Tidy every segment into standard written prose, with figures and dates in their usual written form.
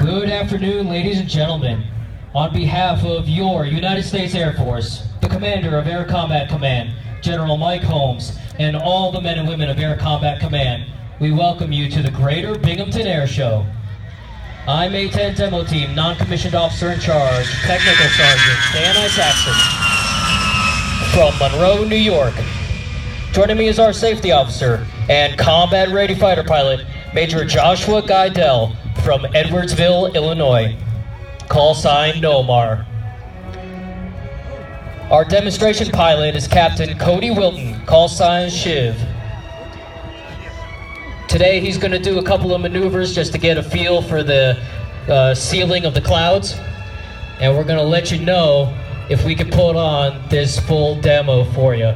Good afternoon, ladies and gentlemen. On behalf of your United States Air Force, the Commander of Air Combat Command, General Mike Holmes, and all the men and women of Air Combat Command, we welcome you to the Greater Binghamton Air Show. I'm A-10 Demo Team, Non-Commissioned Officer in Charge, Technical Sergeant Dan Isaacson, from Monroe, New York. Joining me is our Safety Officer and Combat Ready Fighter Pilot, Major Joshua Guidell, from Edwardsville, Illinois. Call sign Nomar. Our demonstration pilot is Captain Cody Wilton, call sign SHIV. Today he's going to do a couple of maneuvers just to get a feel for the ceiling of the clouds, and we're going to let you know if we can put on this full demo for you.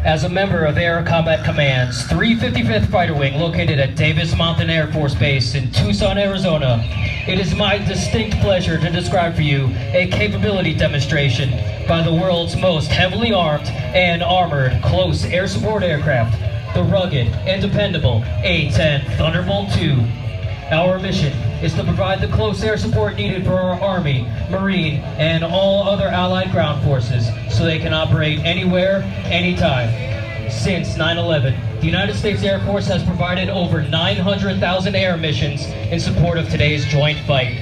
As a member of Air Combat Command's 355th Fighter Wing located at Davis Mountain Air Force Base in Tucson, Arizona, it is my distinct pleasure to describe for you a capability demonstration by the world's most heavily armed and armored close air support aircraft, the rugged and dependable A-10 Thunderbolt II. Our mission is to provide the close air support needed for our Army, Marine, and all other allied ground forces so they can operate anywhere, anytime. Since 9/11, the United States Air Force has provided over 900,000 air missions in support of today's joint fight.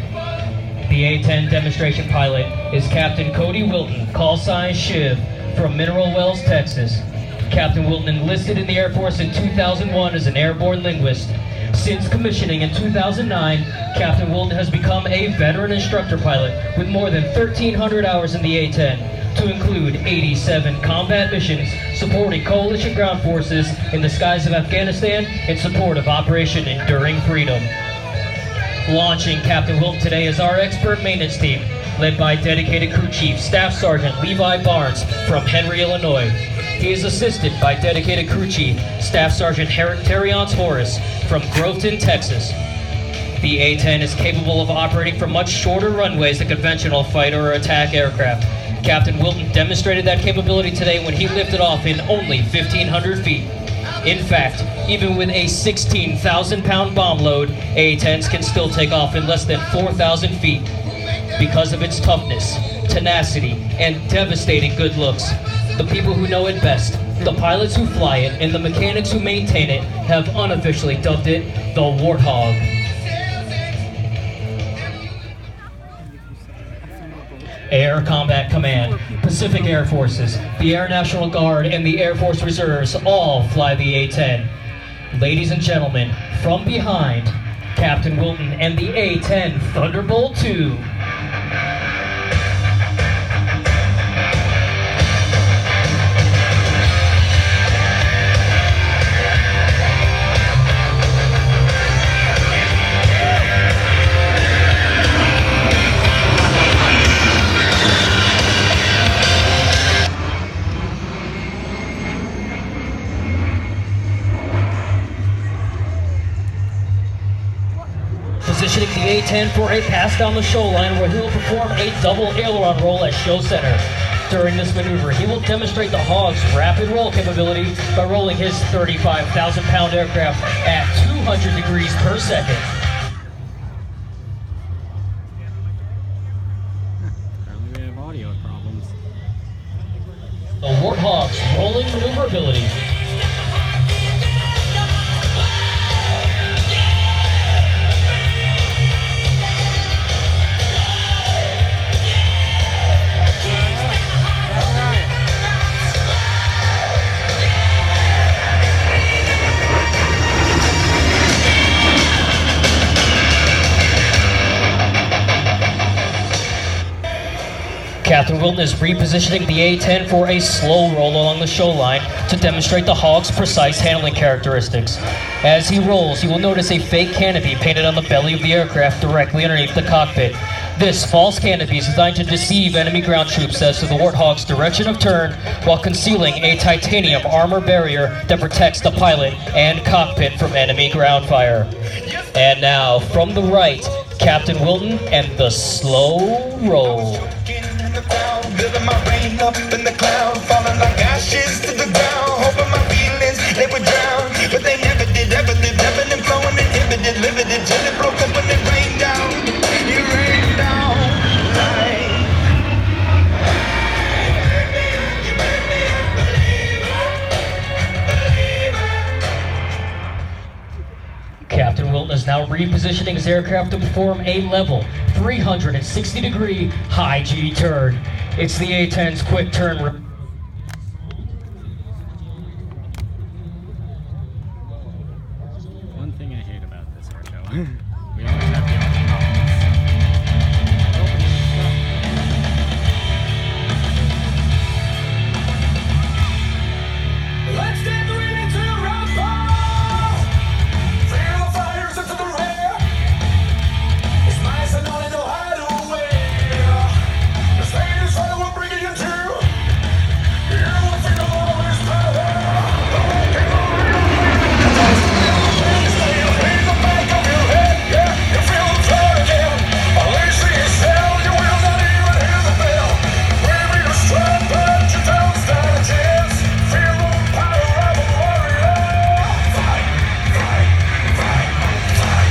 The A-10 demonstration pilot is Captain Cody Wilton, call sign SHIV, from Mineral Wells, Texas. Captain Wilton enlisted in the Air Force in 2001 as an airborne linguist. Since commissioning in 2009, Captain Wilton has become a veteran instructor pilot with more than 1,300 hours in the A-10, to include 87 combat missions supporting coalition ground forces in the skies of Afghanistan in support of Operation Enduring Freedom. Launching Captain Wilton today is our expert maintenance team, led by dedicated crew chief Staff Sergeant Levi Barnes from Henry, Illinois. He is assisted by dedicated crew chief Staff Sergeant Terriance Horace from Groveton, Texas. The A-10 is capable of operating from much shorter runways than conventional fighter or attack aircraft. Captain Wilton demonstrated that capability today when he lifted off in only 1,500 feet. In fact, even with a 16,000-pound bomb load, A-10s can still take off in less than 4,000 feet. Because of its toughness, tenacity, and devastating good looks, the people who know it best, the pilots who fly it, and the mechanics who maintain it have unofficially dubbed it the Warthog. Air Combat Command, Pacific Air Forces, the Air National Guard, and the Air Force Reserves all fly the A-10. Ladies and gentlemen, from behind, Captain Wilton and the A-10 Thunderbolt II. Positioning the A-10 for a pass down the show line where he will perform a double aileron roll at show center. During this maneuver, he will demonstrate the Hog's rapid roll capability by rolling his 35,000-pound aircraft at 200 degrees per second. Apparently we have audio problems. The Warthog's rolling maneuverability. Captain Wilton is repositioning the A-10 for a slow roll along the shoreline to demonstrate the Hawk's precise handling characteristics. As he rolls, you will notice a fake canopy painted on the belly of the aircraft directly underneath the cockpit. This false canopy is designed to deceive enemy ground troops as to the Warthog's direction of turn while concealing a titanium armor barrier that protects the pilot and cockpit from enemy ground fire. And now, from the right, Captain Wilton and the slow roll. Building my rain up in the cloud, falling like ashes to the ground. Hoping my feelings they would drown, but they never did, ever did. Ebbing and flowing, inhibited, limited, till it broke up when it rained down. It rained down like. Captain Wilton is now repositioning his aircraft to perform a level 360-degree high G turn. It's the A-10's quick turn. One thing I hate about this airshow. We always have the open problems. Let's get ready to rumble. Feel the fires into the rear. It's nice and only know how to wear. The stage is right, we're bringing you to. You will feel all this power. The walking on real stay in the back of your head. Yeah, you feel the flow again. Unleash the shell, you will not even hear the bell. Baby, you're strapped, but you don't stand a chance. Feel the power of a warrior. Fight, fight, fight, fight.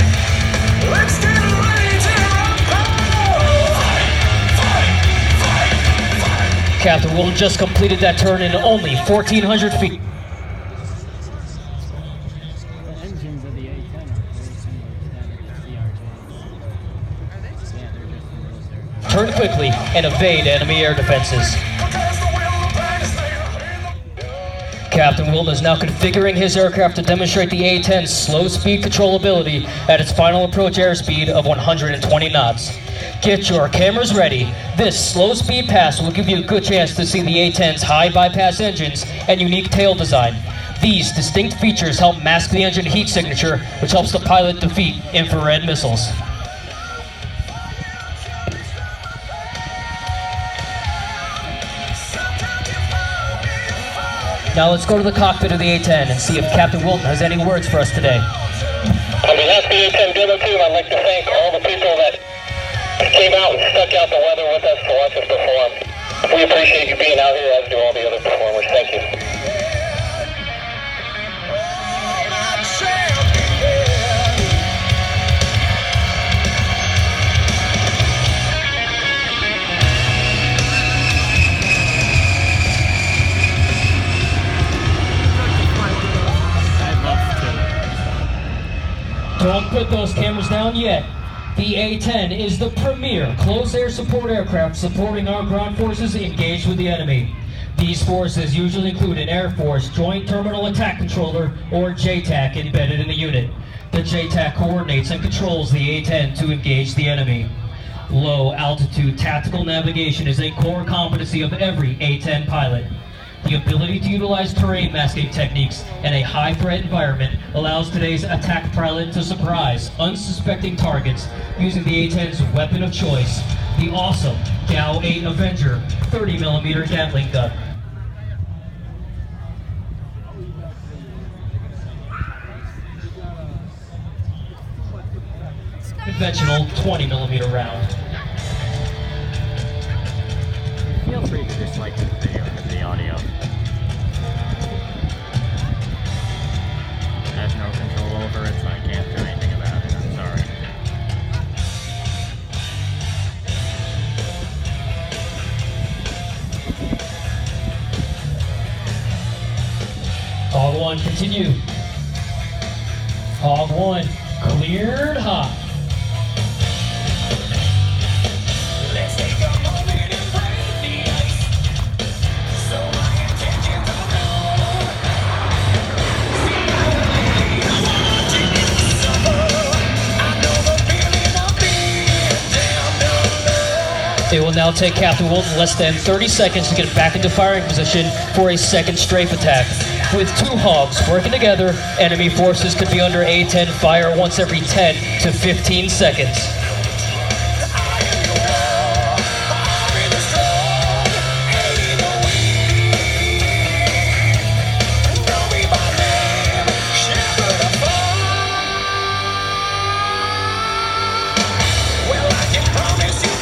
Let's get ready to rumble. Fight, fight, fight, fight. Captain Wilton just completed that turn in only 1,400 feet. The engines of the A-10 are very similar to that of the CRJs. Are they? Yeah, they're just from those there. Turn quickly and evade enemy air defenses. Because the will of man is there. Captain Wilton is now configuring his aircraft to demonstrate the A-10's slow speed controllability at its final approach airspeed of 120 knots. Get your cameras ready. This slow speed pass will give you a good chance to see the A-10's high bypass engines and unique tail design. These distinct features help mask the engine heat signature, which helps the pilot defeat infrared missiles. Now let's go to the cockpit of the A-10 and see if Captain Wilton has any words for us today. On behalf of the A-10 demo team, I'd like to thank all the people that came out and stuck out the weather with us to watch us perform. We appreciate you being out here, as do all the other performers. Thank you. Don't put those cameras down yet. The A-10 is the premier close air support aircraft supporting our ground forces engaged with the enemy. These forces usually include an Air Force Joint Terminal Attack Controller, or JTAC, embedded in the unit. The JTAC coordinates and controls the A-10 to engage the enemy. Low altitude tactical navigation is a core competency of every A-10 pilot. The ability to utilize terrain masking techniques in a high-threat environment allows today's attack pilot to surprise unsuspecting targets using the A-10's weapon of choice, the awesome GAU-8 Avenger 30mm Gatling gun. Conventional 20mm round. Feel free to dislike the video and the audio. It has no control over it, so I can't do anything about it. I'm sorry. Hog 1, continue. Hog 1, cleared hot. Let's take a moment and break the ice. So my intentions are known. See, I watching you suffer. I know the feeling of being damned alone. It will now take Captain Wilton less than 30 seconds to get back into firing position for a second strafe attack. With two hogs working together, enemy forces could be under A-10 fire once every 10 to 15 seconds. Well, I can promise you